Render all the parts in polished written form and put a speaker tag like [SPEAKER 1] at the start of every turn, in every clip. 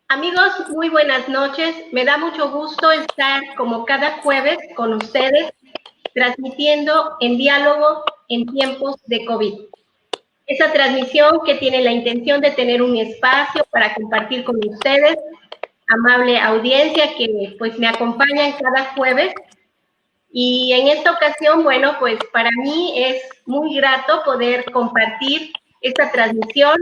[SPEAKER 1] Amigos, muy buenas noches. Me da mucho gusto estar como cada jueves con ustedes, transmitiendo en diálogo en tiempos de COVID. Esa transmisión que tiene la intención de tener un espacio para compartir con ustedes, amable audiencia que pues me acompañan cada jueves. Y en esta ocasión, bueno, pues para mí es muy grato poder compartir esta transmisión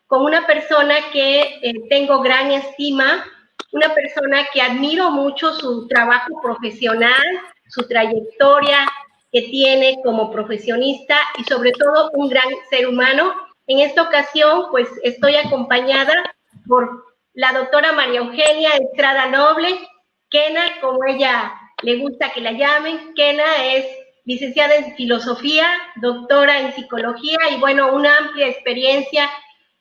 [SPEAKER 1] con una persona que tengo gran estima, una persona que admiro mucho su trabajo profesional, su trayectoria que tiene como profesionista y sobre todo un gran ser humano. En esta ocasión, pues estoy acompañada por la doctora María Eugenia Estrada Noble, Kena, como ella le gusta que la llamen. Kena es licenciada en filosofía, doctora en psicología y bueno, una amplia experiencia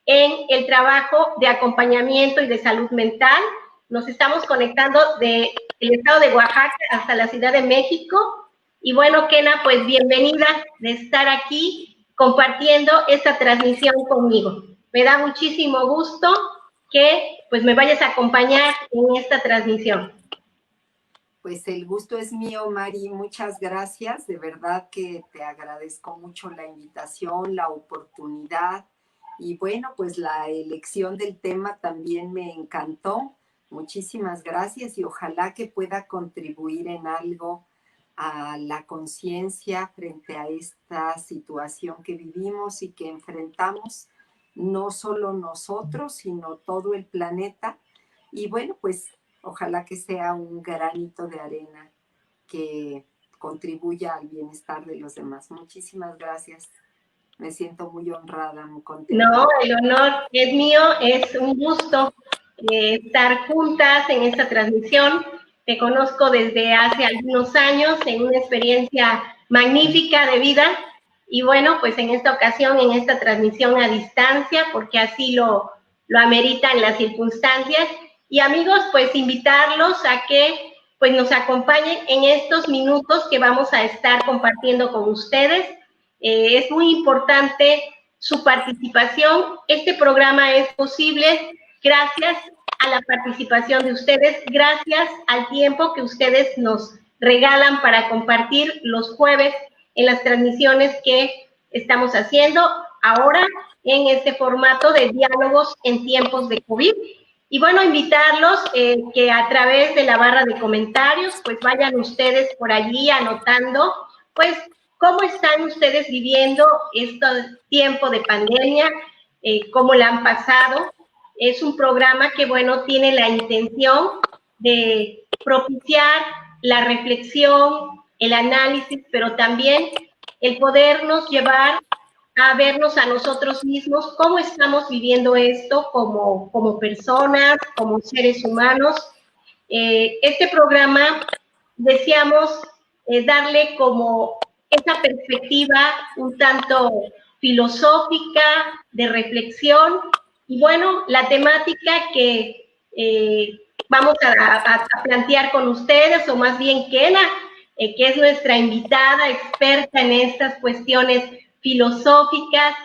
[SPEAKER 1] en el trabajo de acompañamiento y de salud mental. Nos estamos conectando del estado de Oaxaca hasta la Ciudad de México. Y bueno, Kena, pues bienvenida de estar aquí compartiendo esta transmisión conmigo. Me da muchísimo gusto que pues me vayas a acompañar en esta transmisión.
[SPEAKER 2] Pues el gusto es mío, Mari. Muchas gracias. De verdad que te agradezco mucho la invitación, la oportunidad. Y bueno, pues la elección del tema también me encantó. Muchísimas gracias y ojalá que pueda contribuir en algo a la conciencia frente a esta situación que vivimos y que enfrentamos, no solo nosotros, sino todo el planeta. Y bueno, pues ojalá que sea un granito de arena que contribuya al bienestar de los demás. Muchísimas gracias. Me siento muy honrada, muy contenta.
[SPEAKER 1] No, el honor es mío, es un gusto estar juntas en esta transmisión. Te conozco desde hace algunos años en una experiencia magnífica de vida y bueno, pues en esta ocasión, en esta transmisión a distancia, porque así lo ameritan las circunstancias. Y amigos, pues invitarlos a que pues nos acompañen en estos minutos que vamos a estar compartiendo con ustedes. Es muy importante su participación. Este programa es posible gracias a la participación de ustedes, gracias al tiempo que ustedes nos regalan para compartir los jueves en las transmisiones que estamos haciendo ahora en este formato de diálogos en tiempos de COVID. Y bueno, invitarlos que a través de la barra de comentarios, pues vayan ustedes por allí anotando, pues, ¿cómo están ustedes viviendo este tiempo de pandemia? ¿Cómo la han pasado? Es un programa que, bueno, tiene la intención de propiciar la reflexión, el análisis, pero también el podernos llevar a vernos a nosotros mismos, cómo estamos viviendo esto como personas, como seres humanos. Este programa deseamos darle como esa perspectiva un tanto filosófica, de reflexión, y bueno, la temática que vamos a plantear con ustedes, o más bien Kena, que es nuestra invitada experta en estas cuestiones filosóficas,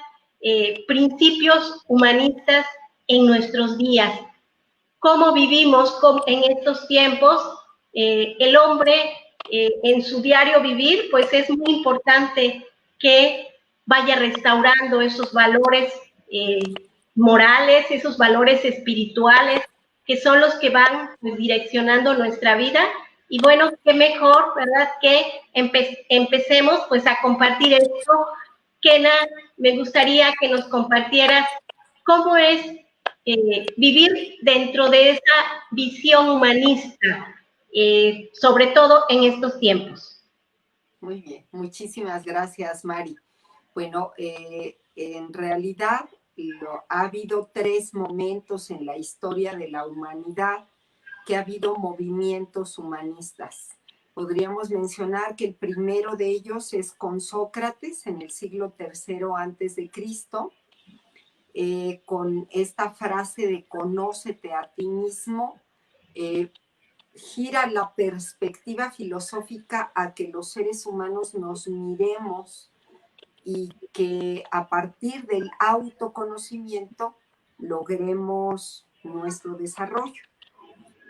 [SPEAKER 1] principios humanistas en nuestros días. ¿Cómo vivimos en estos tiempos? El hombre en su diario vivir, pues es muy importante que vaya restaurando esos valores morales, esos valores espirituales, que son los que van pues, direccionando nuestra vida. Y bueno, qué mejor, ¿verdad? Que empecemos pues a compartir esto. Kena, me gustaría que nos compartieras cómo es vivir dentro de esa visión humanista, sobre todo en estos tiempos.
[SPEAKER 2] Muy bien, muchísimas gracias, Mari. Bueno, en realidad ha habido 3 momentos en la historia de la humanidad que ha habido movimientos humanistas. Podríamos mencionar que el primero de ellos es con Sócrates en el siglo III antes de Cristo, con esta frase de conócete a ti mismo, gira la perspectiva filosófica a que los seres humanos nos miremos y que a partir del autoconocimiento logremos nuestro desarrollo.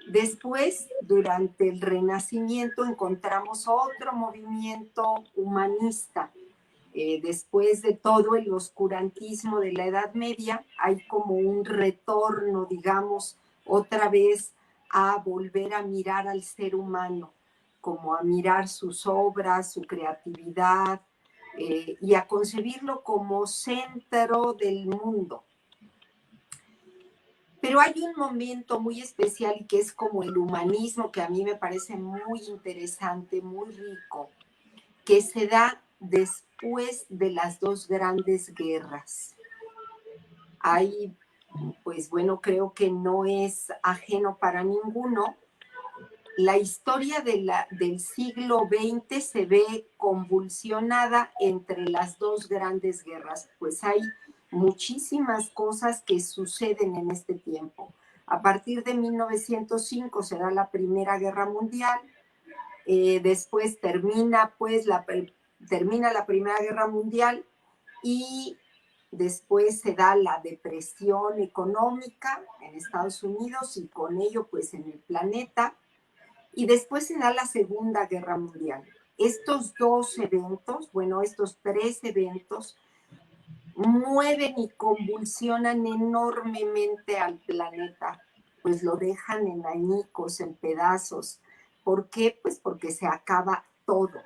[SPEAKER 2] Después, durante el Renacimiento, encontramos otro movimiento humanista. Después de todo el oscurantismo de la Edad Media, hay como un retorno, digamos, otra vez a volver a mirar al ser humano, como a mirar sus obras, su creatividad, y a concebirlo como centro del mundo. Pero hay un momento muy especial que es como el humanismo, que a mí me parece muy interesante, muy rico, que se da después de las dos grandes guerras. Hay, pues bueno, creo que no es ajeno para ninguno. La historia del siglo XX se ve convulsionada entre las dos grandes guerras, pues hay muchísimas cosas que suceden en este tiempo. A partir de 1905 se da la Primera Guerra Mundial, después termina la Primera Guerra Mundial y después se da la depresión económica en Estados Unidos y con ello pues en el planeta. Y después se da la Segunda Guerra Mundial. Estos dos eventos, bueno, estos tres eventos, mueven y convulsionan enormemente al planeta, pues lo dejan en añicos, en pedazos. ¿Por qué? Pues porque se acaba todo.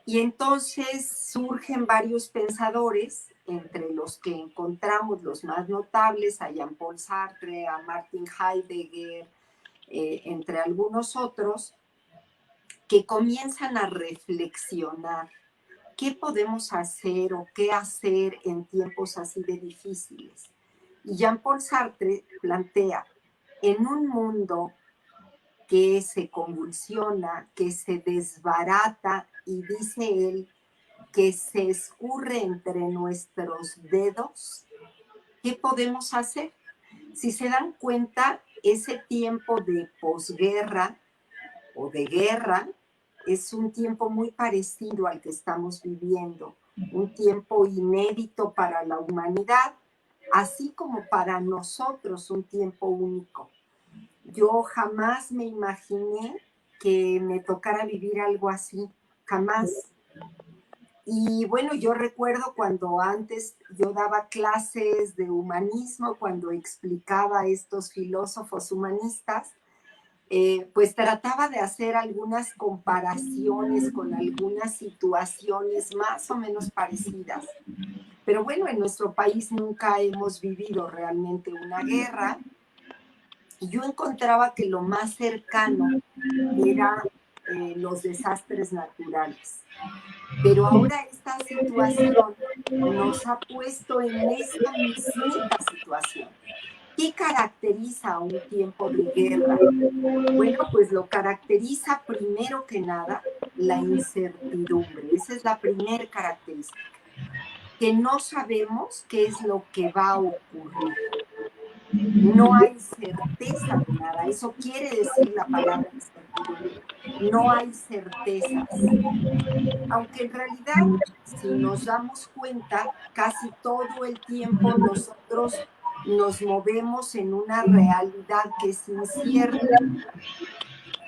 [SPEAKER 2] Y entonces surgen varios pensadores, entre los que encontramos los más notables, a Jean-Paul Sartre, a Martin Heidegger, entre algunos otros, que comienzan a reflexionar qué podemos hacer o qué hacer en tiempos así de difíciles. Y Jean-Paul Sartre plantea, en un mundo que se convulsiona, que se desbarata y dice él que se escurre entre nuestros dedos, ¿qué podemos hacer? Si se dan cuenta, ese tiempo de posguerra o de guerra es un tiempo muy parecido al que estamos viviendo, un tiempo inédito para la humanidad, así como para nosotros un tiempo único. Yo jamás me imaginé que me tocara vivir algo así, jamás. Y bueno, yo recuerdo cuando antes yo daba clases de humanismo, cuando explicaba a estos filósofos humanistas, pues trataba de hacer algunas comparaciones con algunas situaciones más o menos parecidas. Pero bueno, en nuestro país nunca hemos vivido realmente una guerra y yo encontraba que lo más cercano era los desastres naturales. Pero ahora esta situación nos ha puesto en esta mismita situación. ¿Qué caracteriza un tiempo de guerra? Bueno, pues lo caracteriza primero que nada la incertidumbre. Esa es la primera característica. Que no sabemos qué es lo que va a ocurrir. No hay certeza de nada. Eso quiere decir la palabra incertidumbre. No hay certezas. Aunque en realidad, si nos damos cuenta, casi todo el tiempo nosotros nos movemos en una realidad que es incierta.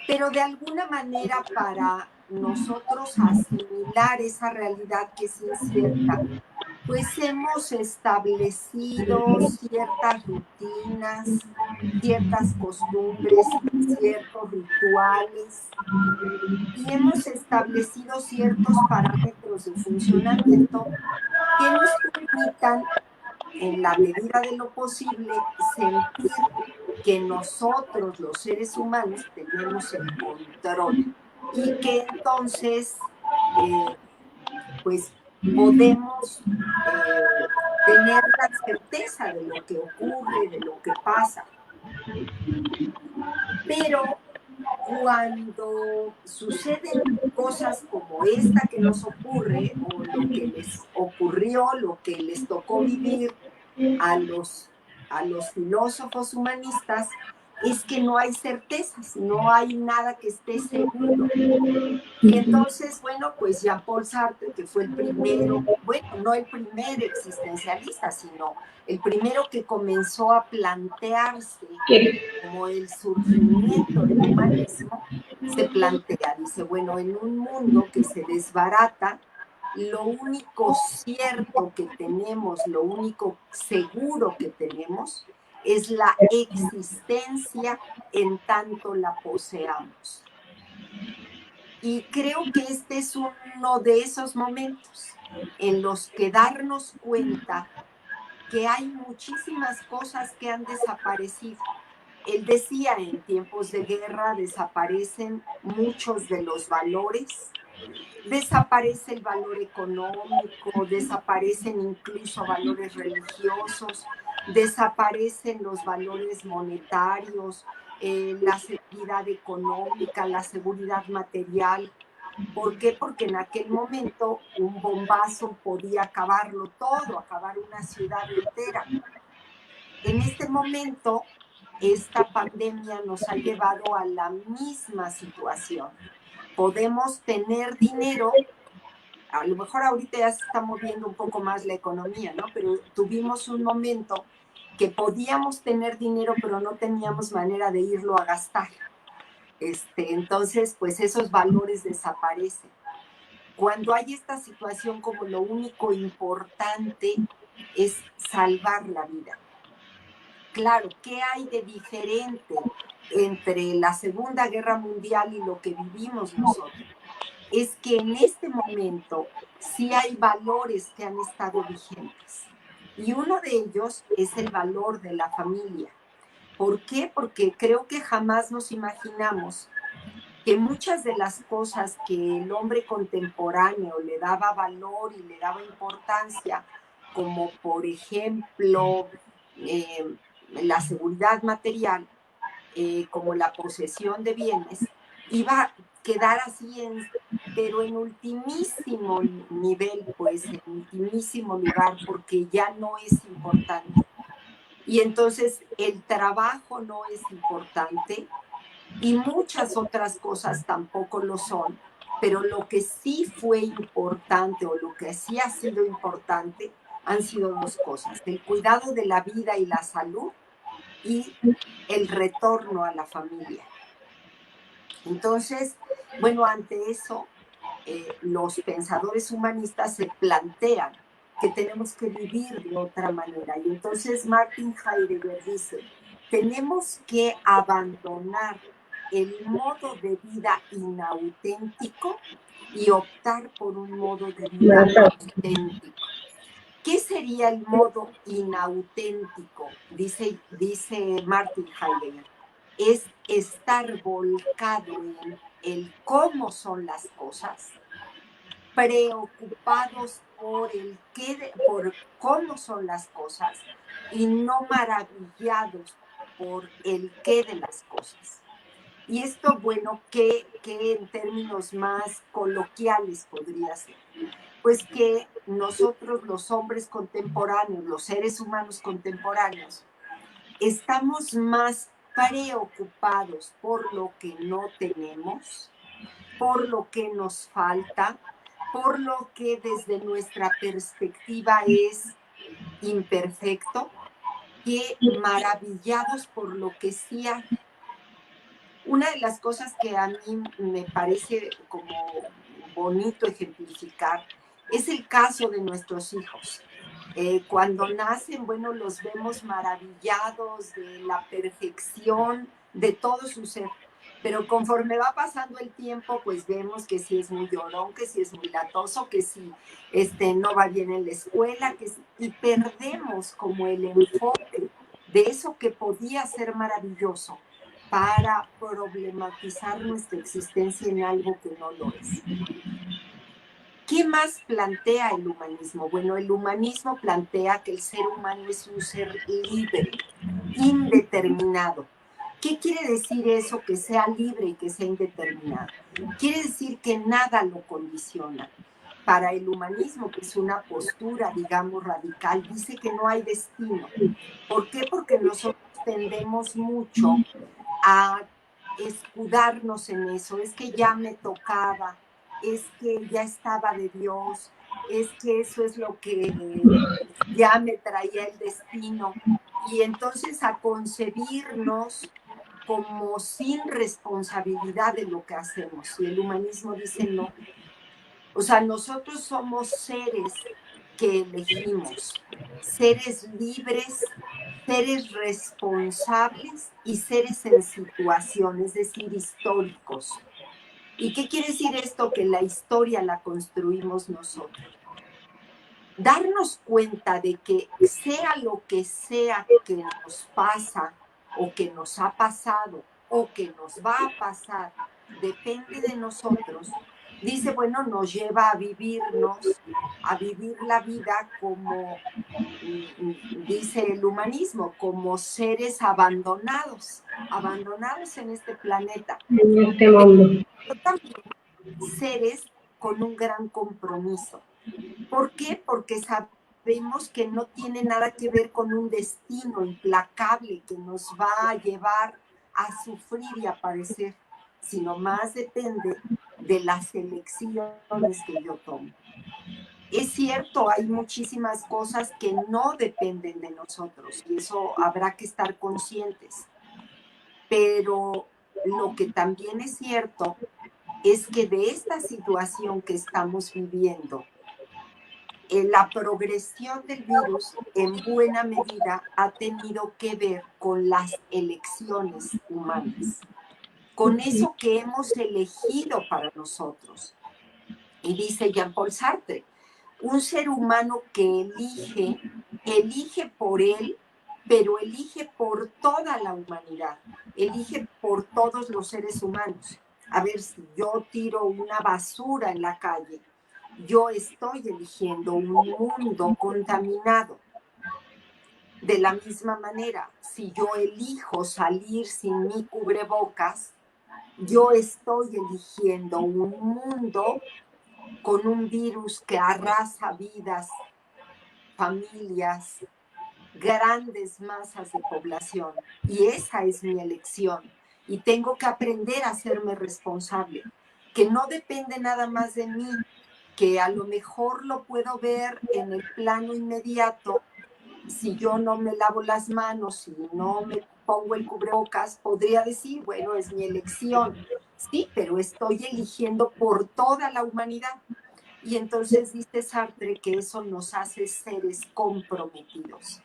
[SPEAKER 2] Pero de alguna manera para nosotros asimilar esa realidad que es incierta, pues hemos establecido ciertas rutinas, ciertas costumbres, ciertos rituales, y hemos establecido ciertos parámetros de funcionamiento que nos permitan, en la medida de lo posible, sentir que nosotros, los seres humanos, tenemos el control y que entonces, pues, podemos tener la certeza de lo que ocurre, de lo que pasa. Pero cuando suceden cosas como esta que nos ocurre, o lo que les ocurrió, lo que les tocó vivir a los filósofos humanistas, es que no hay certezas, no hay nada que esté seguro. Y entonces, bueno, pues Jean-Paul Sartre, que fue el primero, bueno, no el primer existencialista, sino el primero que comenzó a plantearse como el surgimiento del humanismo, se plantea, dice, bueno, en un mundo que se desbarata, lo único cierto que tenemos, lo único seguro que tenemos, es la existencia en tanto la poseamos. Y creo que este es uno de esos momentos en los que darnos cuenta que hay muchísimas cosas que han desaparecido. Él decía, en tiempos de guerra desaparecen muchos de los valores, desaparece el valor económico, desaparecen incluso valores religiosos, desaparecen los valores monetarios, la seguridad económica, la seguridad material. ¿Por qué? Porque en aquel momento un bombazo podía acabarlo todo, acabar una ciudad entera. En este momento, esta pandemia nos ha llevado a la misma situación. Podemos tener dinero, a lo mejor ahorita ya se está moviendo un poco más la economía, ¿no? Pero tuvimos un momento que podíamos tener dinero, pero no teníamos manera de irlo a gastar. Entonces, pues esos valores desaparecen. Cuando hay esta situación, como lo único importante es salvar la vida. Claro, ¿qué hay de diferente entre la Segunda Guerra Mundial y lo que vivimos nosotros? Es que en este momento sí hay valores que han estado vigentes. Y uno de ellos es el valor de la familia. ¿Por qué? Porque creo que jamás nos imaginamos que muchas de las cosas que el hombre contemporáneo le daba valor y le daba importancia, como por ejemplo la seguridad material, como la posesión de bienes, iba a quedar así, pero en ultimísimo nivel, pues en ultimísimo lugar, porque ya no es importante. Y entonces el trabajo no es importante, y muchas otras cosas tampoco lo son, pero lo que sí fue importante o lo que sí ha sido importante han sido dos cosas: el cuidado de la vida y la salud y el retorno a la familia. Entonces, bueno, ante eso, los pensadores humanistas se plantean que tenemos que vivir de otra manera. Y entonces Martin Heidegger dice, tenemos que abandonar el modo de vida inauténtico y optar por un modo de vida auténtico. ¿Qué sería el modo inauténtico? Dice Martin Heidegger. Es estar volcado en el cómo son las cosas, preocupados por por cómo son las cosas y no maravillados por el qué de las cosas. Y esto, bueno, ¿qué en términos más coloquiales podría ser? Pues que nosotros, los hombres contemporáneos, los seres humanos contemporáneos, estamos más preocupados por lo que no tenemos, por lo que nos falta, por lo que desde nuestra perspectiva es imperfecto, que maravillados por lo que sí hay. Una de las cosas que a mí me parece como bonito ejemplificar es el caso de nuestros hijos. Cuando nacen, bueno, los vemos maravillados de la perfección de todo su ser, pero conforme va pasando el tiempo, pues vemos que si es muy llorón, que si es muy latoso, que si no va bien en la escuela, y perdemos como el enfoque de eso que podía ser maravilloso para problematizar nuestra existencia en algo que no lo es. ¿Qué más plantea el humanismo? Bueno, el humanismo plantea que el ser humano es un ser libre, indeterminado. ¿Qué quiere decir eso, que sea libre y que sea indeterminado? Quiere decir que nada lo condiciona. Para el humanismo, que es una postura, digamos, radical, dice que no hay destino. ¿Por qué? Porque nosotros tendemos mucho a escudarnos en eso, es que ya me tocaba, es que ya estaba de Dios, es que eso es lo que ya me traía el destino. Y entonces a concebirnos como sin responsabilidad de lo que hacemos. Y el humanismo dice no. O sea, nosotros somos seres que elegimos, seres libres, seres responsables y seres en situación, es decir, históricos. ¿Y qué quiere decir esto? Que la historia la construimos nosotros. Darnos cuenta de que sea lo que sea que nos pasa o que nos ha pasado o que nos va a pasar, depende de nosotros. Dice, bueno, nos lleva a vivirnos, a vivir la vida como, dice el humanismo, como seres abandonados, abandonados en este planeta.
[SPEAKER 1] En este mundo.
[SPEAKER 2] Pero también seres con un gran compromiso. ¿Por qué? Porque sabemos que no tiene nada que ver con un destino implacable que nos va a llevar a sufrir y a padecer, sino más depende de las elecciones que yo tomo. Es cierto, hay muchísimas cosas que no dependen de nosotros y eso habrá que estar conscientes. Pero lo que también es cierto es que de esta situación que estamos viviendo, la progresión del virus en buena medida ha tenido que ver con las elecciones humanas, con eso que hemos elegido para nosotros. Y dice Jean-Paul Sartre, un ser humano que elige, elige por él, pero elige por toda la humanidad, elige por todos los seres humanos. A ver, si yo tiro una basura en la calle, yo estoy eligiendo un mundo contaminado. De la misma manera, si yo elijo salir sin mi cubrebocas, yo estoy eligiendo un mundo con un virus que arrasa vidas, familias, grandes masas de población. Y esa es mi elección. Y tengo que aprender a hacerme responsable, que no depende nada más de mí, que a lo mejor lo puedo ver en el plano inmediato. Si yo no me lavo las manos, si no me pongo el cubrebocas, podría decir, bueno, es mi elección. Sí, pero estoy eligiendo por toda la humanidad. Y entonces dice Sartre que eso nos hace seres comprometidos.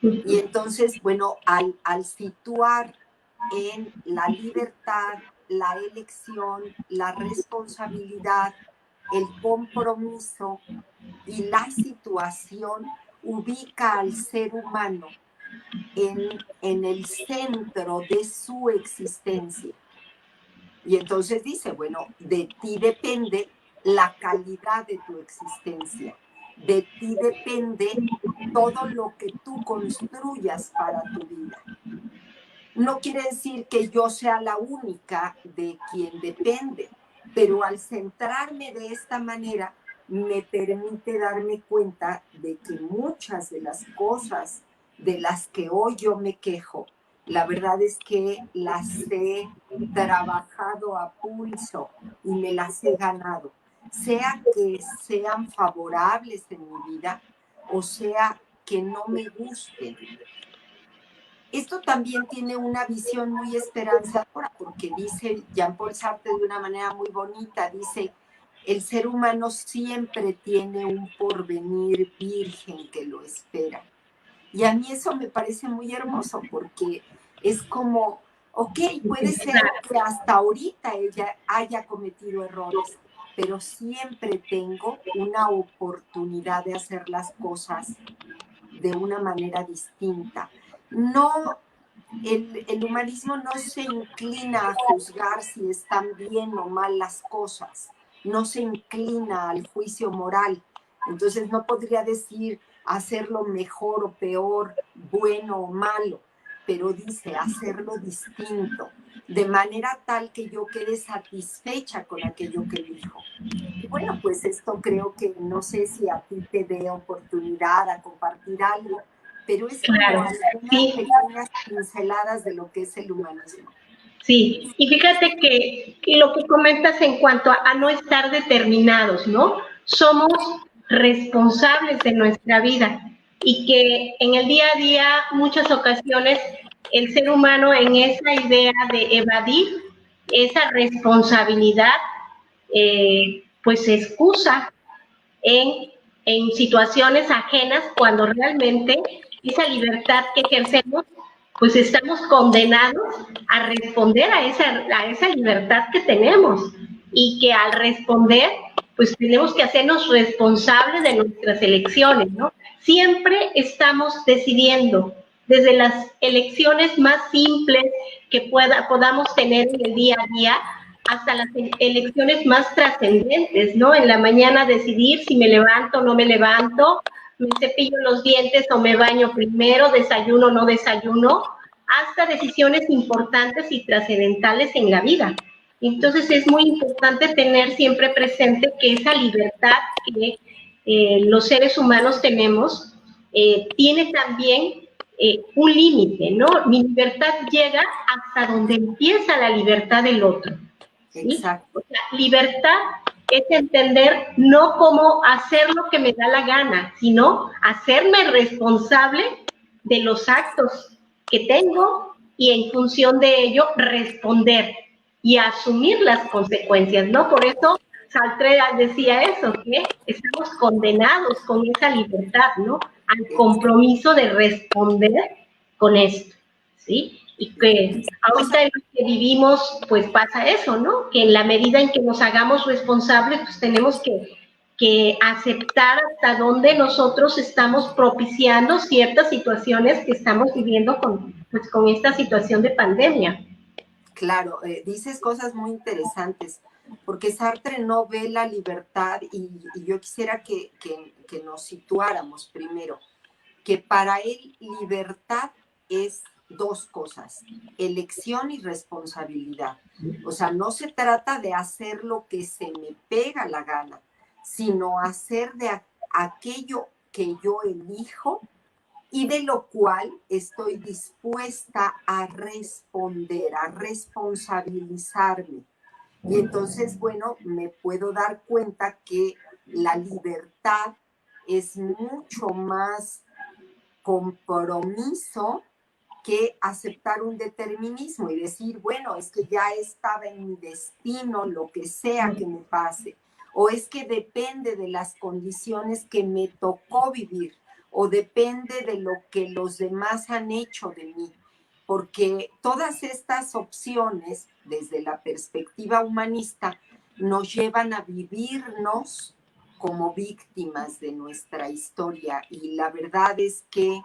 [SPEAKER 2] Y entonces, bueno, al situar en la libertad, la elección, la responsabilidad, el compromiso y la situación, ubica al ser humano en el centro de su existencia. Y entonces dice, bueno, de ti depende la calidad de tu existencia. De ti depende todo lo que tú construyas para tu vida. No quiere decir que yo sea la única de quien depende, pero al centrarme de esta manera me permite darme cuenta de que muchas de las cosas de las que hoy yo me quejo, la verdad es que las he trabajado a pulso y me las he ganado, sea que sean favorables en mi vida o sea que no me gusten. Esto también tiene una visión muy esperanzadora, porque dice Jean-Paul Sartre de una manera muy bonita, dice, el ser humano siempre tiene un porvenir virgen que lo espera. Y a mí eso me parece muy hermoso, porque es como, ok, puede ser que hasta ahorita ella haya cometido errores, pero siempre tengo una oportunidad de hacer las cosas de una manera distinta. No, el humanismo no se inclina a juzgar si están bien o mal las cosas, no se inclina al juicio moral. Entonces no podría decir hacerlo mejor o peor, bueno o malo, pero dice hacerlo distinto, de manera tal que yo quede satisfecha con aquello que elijo. Y bueno, pues esto creo que no sé si a ti te dé oportunidad a compartir algo, pero es como
[SPEAKER 1] Claro,
[SPEAKER 2] algunas
[SPEAKER 1] sí,
[SPEAKER 2] pequeñas pinceladas de lo que es el humanismo.
[SPEAKER 1] sí. Y fíjate que lo que comentas en cuanto a no estar determinados, ¿no? Somos responsables de nuestra vida y que en el día a día, muchas ocasiones, el ser humano en esa idea de evadir esa responsabilidad, pues se excusa en, en situaciones ajenas cuando realmente esa libertad que ejercemos, pues estamos condenados a responder a esa libertad que tenemos y que al responder, pues tenemos que hacernos responsables de nuestras elecciones, ¿no? Siempre estamos decidiendo, desde las elecciones más simples que podamos tener en el día a día, hasta las elecciones más trascendentes, ¿no? En la mañana decidir si me levanto o no me levanto, me cepillo los dientes o me baño primero, desayuno o no desayuno, hasta decisiones importantes y trascendentales en la vida. Entonces es muy importante tener siempre presente que esa libertad que los seres humanos tenemos tiene también un límite, ¿no? Mi libertad llega hasta donde empieza la libertad del otro. ¿Sí?
[SPEAKER 2] Exacto.
[SPEAKER 1] O sea, libertad es entender no cómo hacer lo que me da la gana, sino hacerme responsable de los actos que tengo y en función de ello responder y asumir las consecuencias, ¿no? Por eso Sartre decía eso, que estamos condenados con esa libertad, ¿no? Al compromiso de responder con esto, ¿sí? Y que ahorita en lo que vivimos, pues pasa eso, ¿no? Que en la medida en que nos hagamos responsables, pues tenemos que aceptar hasta dónde nosotros estamos propiciando ciertas situaciones que estamos viviendo pues, con esta situación de pandemia.
[SPEAKER 2] Claro, dices cosas muy interesantes, porque Sartre no ve la libertad y yo quisiera que nos situáramos primero, que para él libertad es dos cosas, elección y responsabilidad. O sea, no se trata de hacer lo que se me pega la gana, sino hacer de aquello que yo elijo y de lo cual estoy dispuesta a responder, a responsabilizarme. Y entonces, bueno, me puedo dar cuenta que la libertad es mucho más compromiso que aceptar un determinismo y decir, bueno, es que ya estaba en mi destino, lo que sea que me pase, o es que depende de las condiciones que me tocó vivir, o depende de lo que los demás han hecho de mí, porque todas estas opciones, desde la perspectiva humanista, nos llevan a vivirnos como víctimas de nuestra historia, y la verdad es que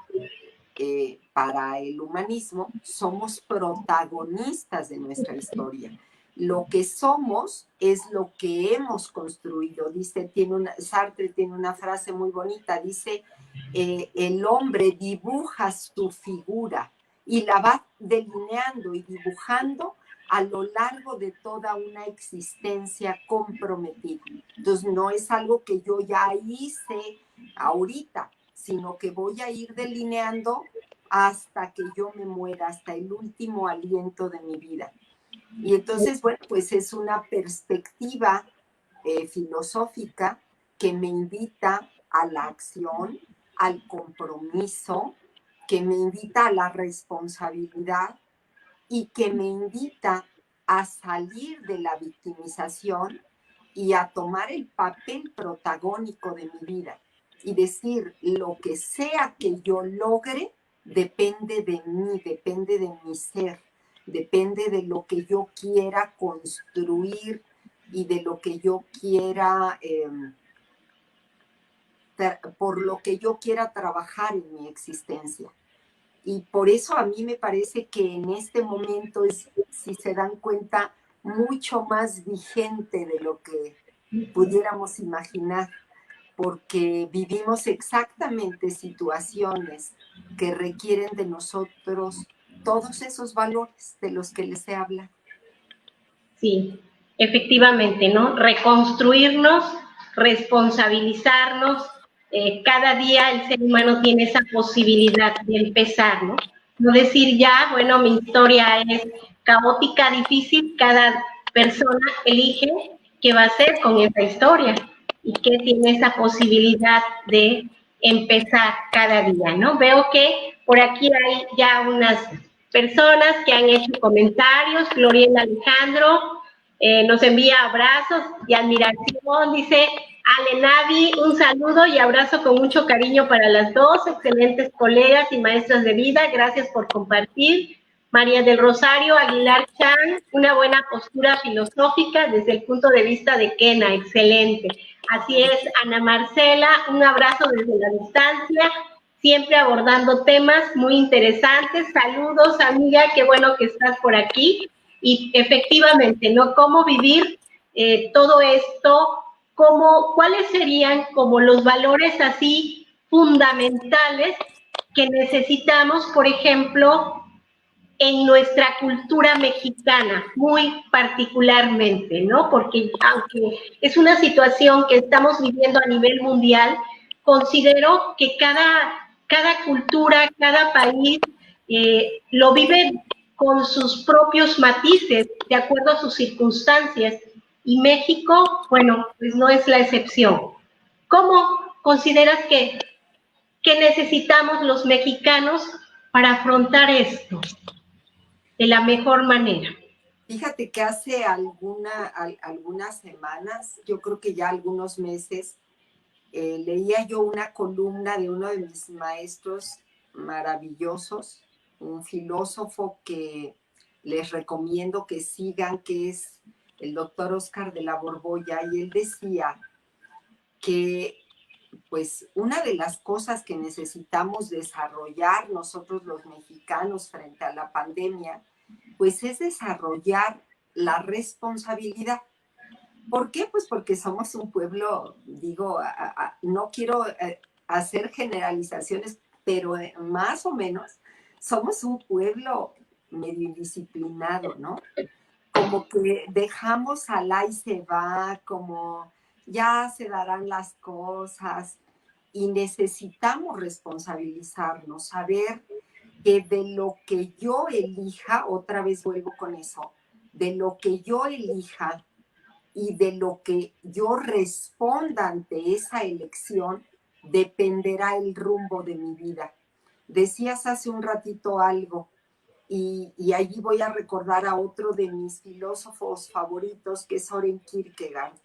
[SPEAKER 2] para el humanismo somos protagonistas de nuestra historia. Lo que somos es lo que hemos construido. Dice, Sartre tiene una frase muy bonita, dice, el hombre dibuja su figura y la va delineando y dibujando a lo largo de toda una existencia comprometida. Entonces no es algo que yo ya hice ahorita, sino que voy a ir delineando hasta que yo me muera, hasta el último aliento de mi vida. Y entonces, bueno, pues es una perspectiva filosófica que me invita a la acción, al compromiso, que me invita a la responsabilidad y que me invita a salir de la victimización y a tomar el papel protagónico de mi vida y decir, lo que sea que yo logre depende de mí, depende de mi ser, depende de lo que yo quiera construir y de lo que yo quiera, por lo que yo quiera trabajar en mi existencia. Y por eso a mí me parece que en este momento es, si se dan cuenta, mucho más vigente de lo que pudiéramos imaginar, porque vivimos exactamente situaciones que requieren de nosotros todos esos valores de los que les he hablado.
[SPEAKER 1] Sí, efectivamente, ¿no? Reconstruirnos, responsabilizarnos, cada día el ser humano tiene esa posibilidad de empezar, ¿no? No decir ya, bueno, mi historia es caótica, difícil, cada persona elige qué va a hacer con esa historia y que tiene esa posibilidad de empezar cada día, ¿no? Veo que por aquí hay ya unas personas que han hecho comentarios. Floriana Alejandro nos envía abrazos y admiración, dice Ale Navi, un saludo y abrazo con mucho cariño para las dos, excelentes colegas y maestras de vida, gracias por compartir. María del Rosario Aguilar Chan, una buena postura filosófica desde el punto de vista de Kena, excelente. Así es, Ana Marcela, un abrazo desde la distancia, siempre abordando temas muy interesantes. Saludos, amiga, qué bueno que estás por aquí. Y efectivamente, ¿no? ¿Cómo vivir todo esto? ¿Cuáles serían como los valores así fundamentales que necesitamos, por ejemplo, en nuestra cultura mexicana, muy particularmente, ¿no? Porque aunque es una situación que estamos viviendo a nivel mundial, considero que cada cultura, cada país lo vive con sus propios matices, de acuerdo a sus circunstancias. Y México, bueno, pues no es la excepción. ¿Cómo consideras que necesitamos los mexicanos para afrontar esto de la mejor manera?
[SPEAKER 2] Fíjate que hace algunas semanas, yo creo que ya algunos meses, leía yo una columna de uno de mis maestros maravillosos, un filósofo que les recomiendo que sigan, que es el doctor Oscar de la Borbolla, y él decía que pues una de las cosas que necesitamos desarrollar nosotros los mexicanos frente a la pandemia, pues es desarrollar la responsabilidad. ¿Por qué? Pues porque somos un pueblo, digo, no quiero hacer generalizaciones, pero más o menos somos un pueblo medio indisciplinado, ¿no? Como que dejamos al ahí se va, como ya se darán las cosas y necesitamos responsabilizarnos, saber que de lo que yo elija, otra vez vuelvo con eso, de lo que yo elija y de lo que yo responda ante esa elección, dependerá el rumbo de mi vida. Decías hace un ratito algo, y allí voy a recordar a otro de mis filósofos favoritos, que es Soren Kierkegaard.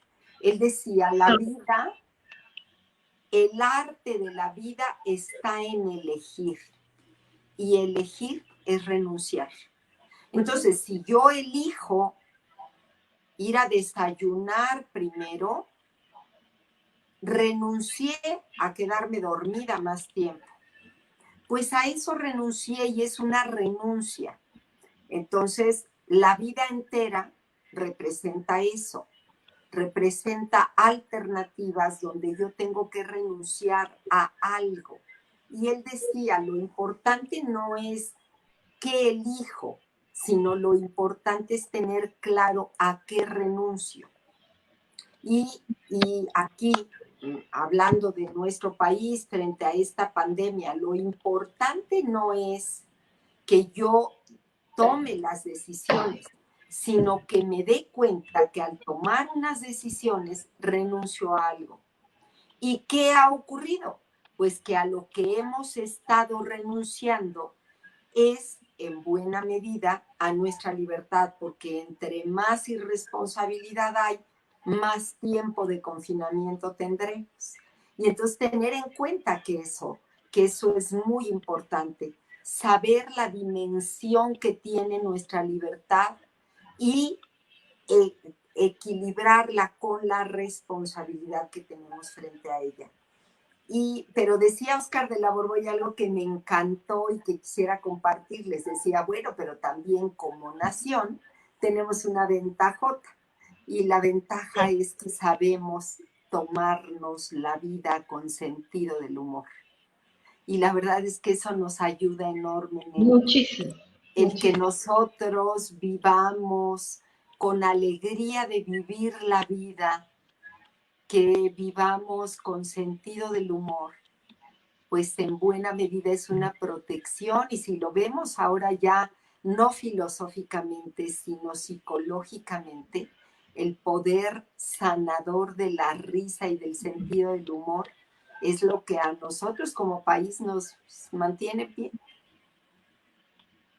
[SPEAKER 2] Él decía, la vida, el arte de la vida está en elegir, y elegir es renunciar. Entonces, si yo elijo ir a desayunar primero, renuncié a quedarme dormida más tiempo. Pues a eso renuncié y es una renuncia. Entonces, la vida entera representa eso, representa alternativas donde yo tengo que renunciar a algo. Y él decía, lo importante no es qué elijo, sino lo importante es tener claro a qué renuncio. Y aquí, hablando de nuestro país frente a esta pandemia, lo importante no es que yo tome las decisiones, sino que me dé cuenta que al tomar unas decisiones renuncio a algo. ¿Y qué ha ocurrido? Pues que a lo que hemos estado renunciando es en buena medida a nuestra libertad, porque entre más irresponsabilidad hay, más tiempo de confinamiento tendremos. Y entonces tener en cuenta que eso es muy importante, saber la dimensión que tiene nuestra libertad y equilibrarla con la responsabilidad que tenemos frente a ella. Pero decía Oscar de la Borbolla algo que me encantó y que quisiera compartirles. Decía, bueno, pero también como nación tenemos una ventajota, y la ventaja es que sabemos tomarnos la vida con sentido del humor. Y la verdad es que eso nos ayuda enormemente.
[SPEAKER 1] Muchísimo.
[SPEAKER 2] El que nosotros vivamos con alegría de vivir la vida, que vivamos con sentido del humor, pues en buena medida es una protección, y si lo vemos ahora ya no filosóficamente, sino psicológicamente, el poder sanador de la risa y del sentido del humor es lo que a nosotros como país nos mantiene bien.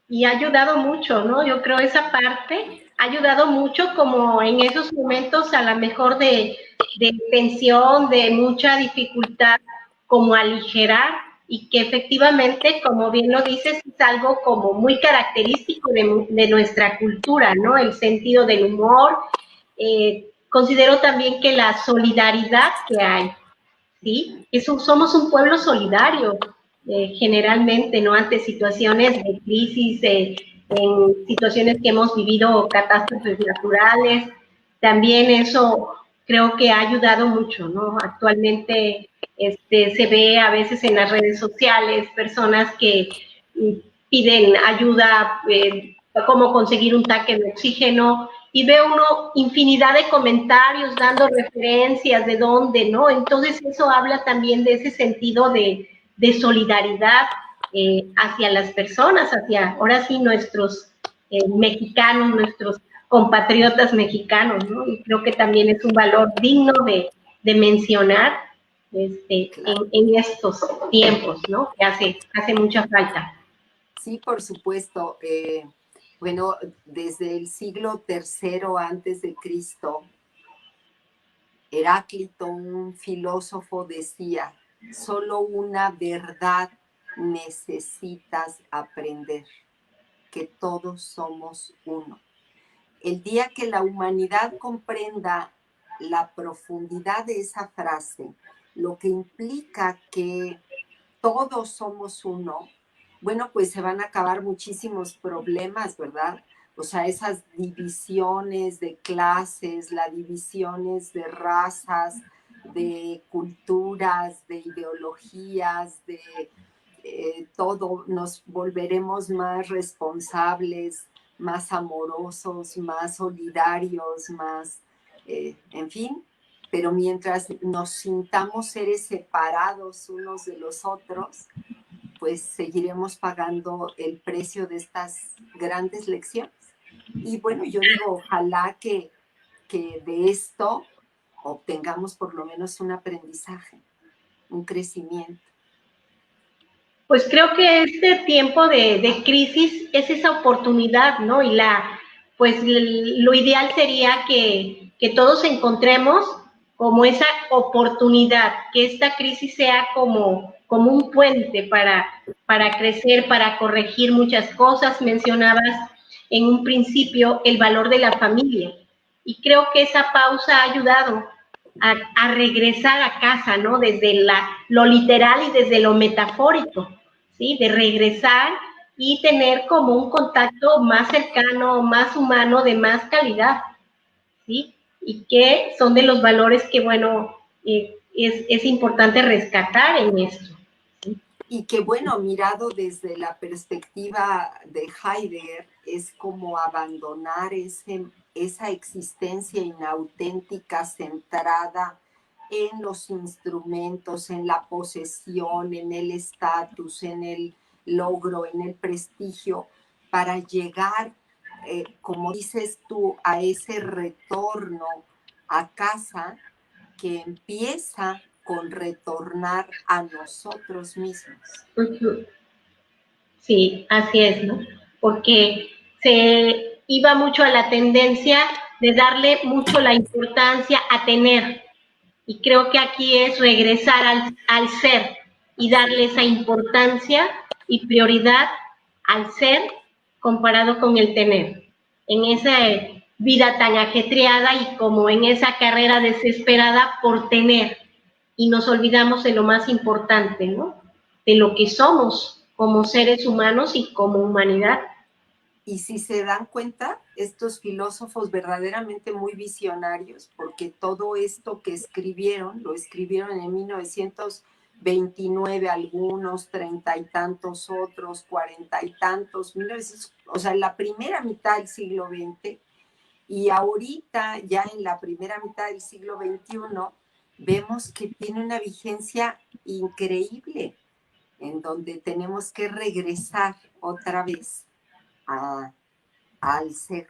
[SPEAKER 1] Y ha ayudado mucho, ¿no? Yo creo esa parte ha ayudado mucho como en esos momentos a lo mejor de tensión, de mucha dificultad, como aligerar y que efectivamente, como bien lo dices, es algo como muy característico de nuestra cultura, ¿no? El sentido del humor. Considero también que la solidaridad que hay, ¿sí? Somos un pueblo solidario, generalmente, ¿no? Ante situaciones de crisis, en situaciones que hemos vivido, catástrofes naturales, también eso creo que ha ayudado mucho, ¿no? Actualmente se ve a veces en las redes sociales personas que piden ayuda, cómo conseguir un tanque de oxígeno, y ve uno infinidad de comentarios dando referencias de dónde, ¿no? Entonces eso habla también de ese sentido de solidaridad hacia las personas, hacia, ahora sí, nuestros mexicanos, nuestros compatriotas mexicanos, ¿no? Y creo que también es un valor digno de mencionar
[SPEAKER 2] Claro.
[SPEAKER 1] en estos tiempos, ¿no? Que hace mucha falta.
[SPEAKER 2] Sí, por supuesto. Bueno, desde el siglo III antes de Cristo, Heráclito, un filósofo, decía: solo una verdad necesitas aprender, que todos somos uno. El día que la humanidad comprenda la profundidad de esa frase, lo que implica que todos somos uno, bueno, pues se van a acabar muchísimos problemas, ¿verdad? O sea, esas divisiones de clases, las divisiones de razas, de culturas, de ideologías, de todo, nos volveremos más responsables, más amorosos, más solidarios, más, en fin, pero mientras nos sintamos seres separados unos de los otros, pues seguiremos pagando el precio de estas grandes lecciones. Y bueno, yo digo, ojalá que de esto obtengamos por lo menos un aprendizaje, un crecimiento.
[SPEAKER 1] Pues creo que este tiempo de crisis es esa oportunidad, ¿no? Y pues lo ideal sería que todos encontremos como esa oportunidad, que esta crisis sea como un puente para crecer, para corregir muchas cosas. Mencionabas en un principio el valor de la familia, y creo que esa pausa ha ayudado a regresar a casa, ¿no? Desde lo literal y desde lo metafórico, ¿sí? De regresar y tener como un contacto más cercano, más humano, de más calidad, ¿sí? Y que son de los valores que, bueno, es importante rescatar en esto. ¿Sí?
[SPEAKER 2] Y que bueno, mirado desde la perspectiva de Heidegger, es como abandonar esa existencia inauténtica centrada en los instrumentos, en la posesión, en el estatus, en el logro, en el prestigio, para llegar, como dices tú, a ese retorno a casa que empieza con retornar a nosotros mismos.
[SPEAKER 1] Uh-huh. Sí, así es, ¿no? Porque se iba mucho a la tendencia de darle mucho la importancia a tener. Y creo que aquí es regresar al ser y darle esa importancia y prioridad al ser comparado con el tener. En esa vida tan ajetreada y como en esa carrera desesperada por tener. Y nos olvidamos de lo más importante, ¿no? De lo que somos como seres humanos y como humanidad.
[SPEAKER 2] Y si se dan cuenta, estos filósofos verdaderamente muy visionarios, porque todo esto que escribieron, lo escribieron en 1929 algunos, 30 y tantos otros, 40 y tantos, 1900, o sea, en la primera mitad del siglo XX, y ahorita ya en la primera mitad del siglo XXI, vemos que tiene una vigencia increíble, en donde tenemos que regresar otra vez al ser,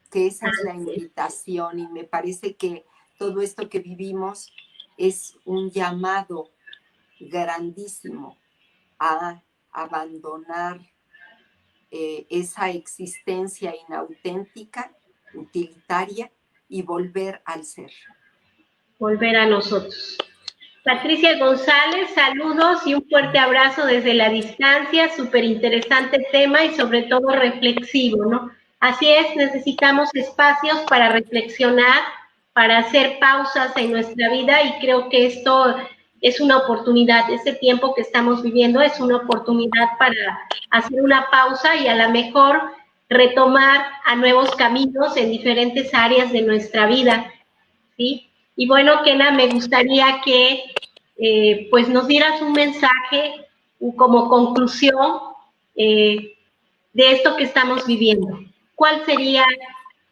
[SPEAKER 2] que esa es la invitación, y me parece que todo esto que vivimos es un llamado grandísimo a abandonar esa existencia inauténtica, utilitaria, y volver al ser.
[SPEAKER 1] Volver a nosotros. Patricia González, saludos y un fuerte abrazo desde la distancia, súper interesante tema y sobre todo reflexivo, ¿no? Así es, necesitamos espacios para reflexionar, para hacer pausas en nuestra vida y creo que esto es una oportunidad, este tiempo que estamos viviendo es una oportunidad para hacer una pausa y a lo mejor retomar a nuevos caminos en diferentes áreas de nuestra vida, ¿sí? Y bueno, Kena, me gustaría que pues nos dieras un mensaje como conclusión de esto que estamos viviendo. ¿Cuál sería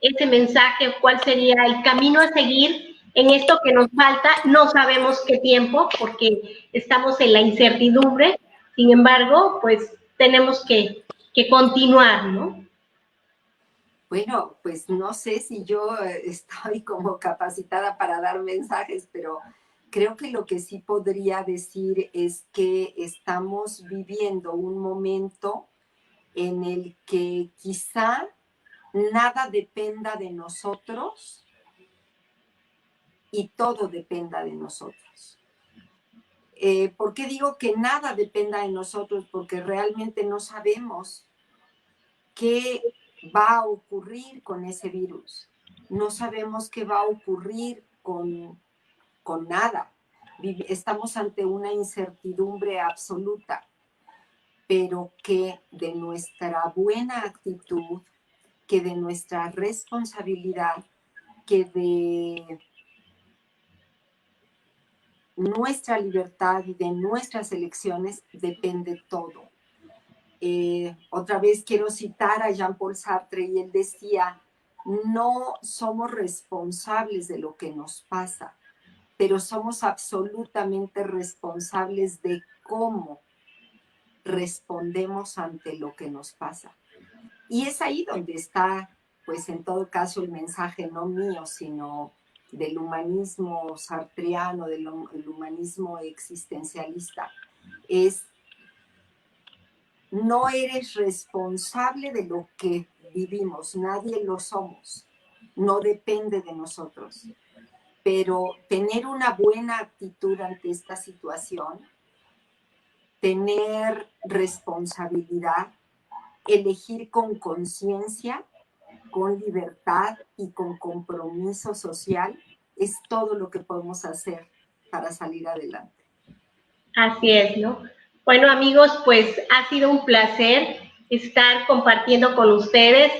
[SPEAKER 1] ese mensaje? ¿Cuál sería el camino a seguir en esto que nos falta? No sabemos qué tiempo porque estamos en la incertidumbre. Sin embargo, pues tenemos que continuar, ¿no?
[SPEAKER 2] Bueno, pues no sé si yo estoy como capacitada para dar mensajes, pero creo que lo que sí podría decir es que estamos viviendo un momento en el que quizá nada dependa de nosotros y todo dependa de nosotros. ¿Por qué digo que nada dependa de nosotros? Porque realmente no sabemos qué va a ocurrir con ese virus. No sabemos qué va a ocurrir con nada. Estamos ante una incertidumbre absoluta, pero que de nuestra buena actitud, que de nuestra responsabilidad, que de nuestra libertad y de nuestras elecciones depende todo. Otra vez quiero citar a Jean-Paul Sartre, y él decía: no somos responsables de lo que nos pasa, pero somos absolutamente responsables de cómo respondemos ante lo que nos pasa. Y es ahí donde está, pues en todo caso, el mensaje no mío, sino del humanismo sartreano, del humanismo existencialista. Es: no eres responsable de lo que vivimos, nadie lo somos, no depende de nosotros. Pero tener una buena actitud ante esta situación, tener responsabilidad, elegir con conciencia, con libertad y con compromiso social, es todo lo que podemos hacer para salir adelante.
[SPEAKER 1] Así es, ¿no? Bueno, amigos, pues ha sido un placer estar compartiendo con ustedes.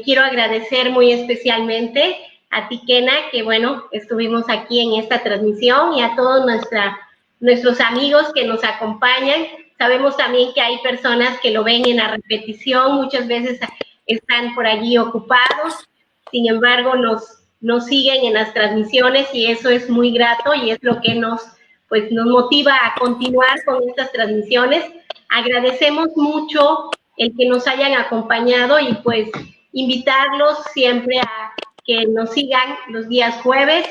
[SPEAKER 1] Quiero agradecer muy especialmente a ti, Kena, que bueno, estuvimos aquí en esta transmisión, y a todos nuestros amigos que nos acompañan. Sabemos también que hay personas que lo ven en la repetición, muchas veces están por allí ocupados, sin embargo nos siguen en las transmisiones y eso es muy grato y es lo que nos motiva a continuar con estas transmisiones. Agradecemos mucho el que nos hayan acompañado y pues invitarlos siempre a que nos sigan los días jueves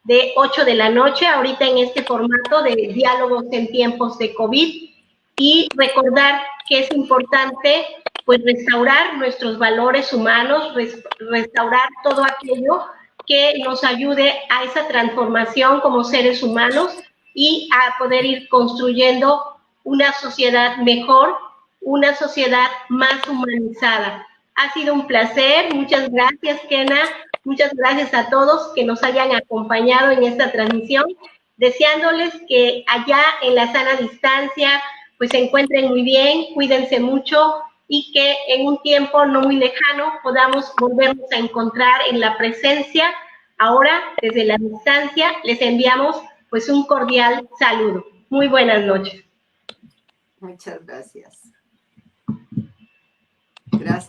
[SPEAKER 1] de 8 de la noche, ahorita en este formato de diálogos en tiempos de COVID, y recordar que es importante pues restaurar nuestros valores humanos, restaurar todo aquello que nos ayude a esa transformación como seres humanos y a poder ir construyendo una sociedad mejor, una sociedad más humanizada. Ha sido un placer, muchas gracias, Kena, muchas gracias a todos que nos hayan acompañado en esta transmisión, deseándoles que allá en la sana distancia pues se encuentren muy bien, cuídense mucho y que en un tiempo no muy lejano podamos volvernos a encontrar en la presencia. Ahora, desde la distancia, les enviamos pues un cordial saludo. Muy buenas noches.
[SPEAKER 2] Muchas gracias. Gracias.